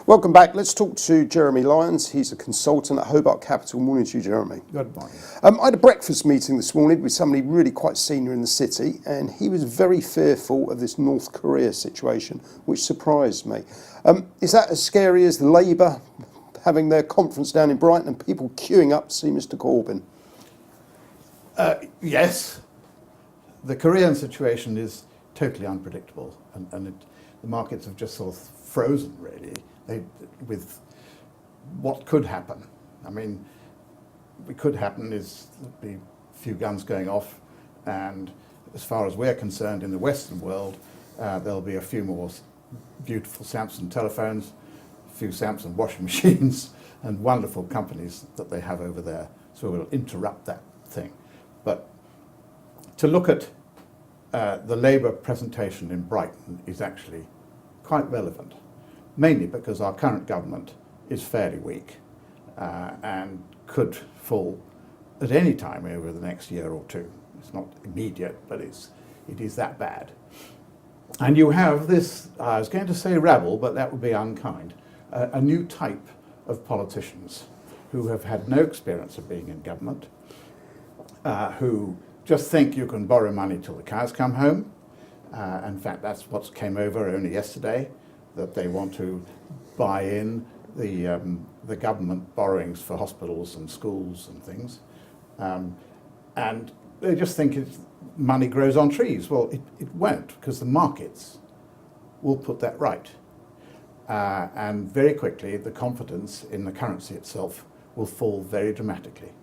Welcome back. Let's talk to Jeremy Lyon. He's a consultant at Hobart Capital. Morning to you, Jeremy. Good morning. I had a breakfast meeting this morning with somebody really quite senior in the city, and he was very fearful of this North Korea situation, which surprised me. Is that as scary as the Labour having their conference down in Brighton and people queuing up to see Mr. Corbyn? Yes. The Korean situation is totally unpredictable, and the markets have just sort of frozen, really, with what could happen. I mean, what could happen is there'll be a few guns going off, and as far as we're concerned in the Western world, there'll be a few more beautiful Samsung telephones, a few Samsung washing machines, and wonderful companies that they have over there. So we'll interrupt that thing. But to look at the Labour presentation in Brighton is actually quite relevant, mainly because our current government is fairly weak and could fall at any time over the next year or two. It's not immediate, but it is that bad. And you have this, I was going to say rabble, but that would be unkind, a new type of politicians who have had no experience of being in government, who just think you can borrow money till the cows come home. In fact, that's what came over only yesterday, that they want to buy in the government borrowings for hospitals and schools and things. And they just think money grows on trees. Well, it won't, because the markets will put that right. And very quickly, the confidence in the currency itself will fall very dramatically.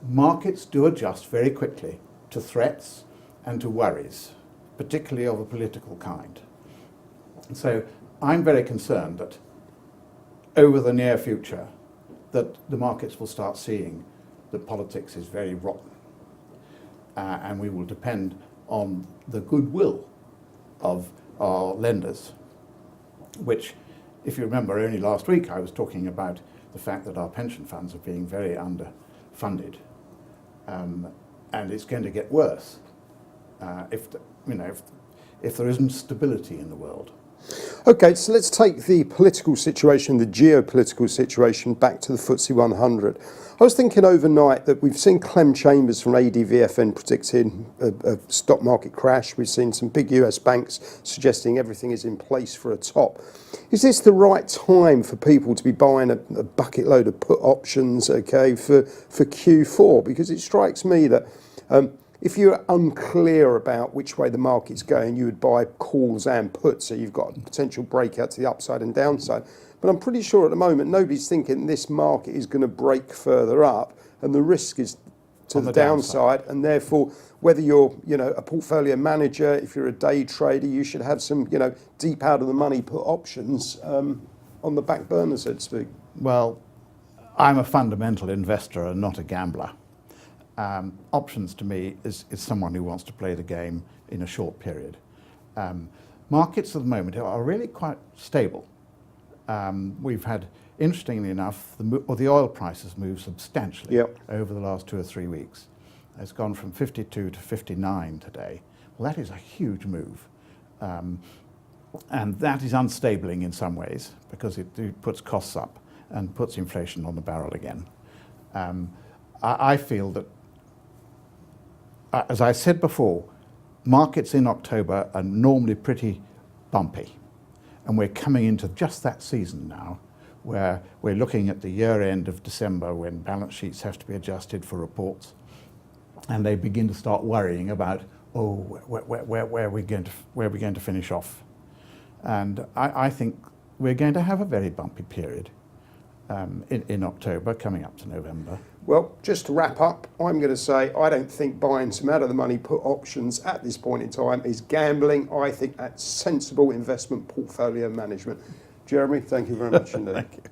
Markets do adjust very quickly to threats and to worries, particularly of a political kind. And so I'm very concerned that over the near future that the markets will start seeing that politics is very rotten, and we will depend on the goodwill of our lenders, which, if you remember, only last week I was talking about the fact that our pension funds are being very underfunded, and it's going to get worse if there isn't stability in the world. Okay, so let's take the political situation, the geopolitical situation, back to the FTSE 100. I was thinking overnight that we've seen Clem Chambers from ADVFN predicting a stock market crash. We've seen some big US banks suggesting everything is in place for a top. Is this the right time for people to be buying a bucket load of put options, okay, for Q4? Because it strikes me that if you're unclear about which way the market's going, you would buy calls and puts, so you've got a potential breakout to the upside and downside. But I'm pretty sure at the moment nobody's thinking this market is going to break further up, and the risk is to the downside. And therefore, whether you're a portfolio manager, if you're a day trader, you should have some deep out of the money put options on the back burner, so to speak. Well, I'm a fundamental investor and not a gambler. Options to me is someone who wants to play the game in a short period. Markets at the moment are really quite stable. We've had, interestingly enough, the oil prices moved substantially over the last 2 or 3 weeks. It's gone from 52 to 59 today. Well, that is a huge move. And that is unstabling in some ways because it puts costs up and puts inflation on the barrel again. I feel that, as I said before, markets in October are normally pretty bumpy. And we're coming into just that season now where we're looking at the year end of December when balance sheets have to be adjusted for reports. And they begin to start worrying about, where are we going to finish off? And I think we're going to have a very bumpy period in October coming up to November. Well, just to wrap up, I'm going to say I don't think buying some out-of-the-money put options at this point in time is gambling. I think that's sensible investment portfolio management. Jeremy, thank you very much indeed. Thank you.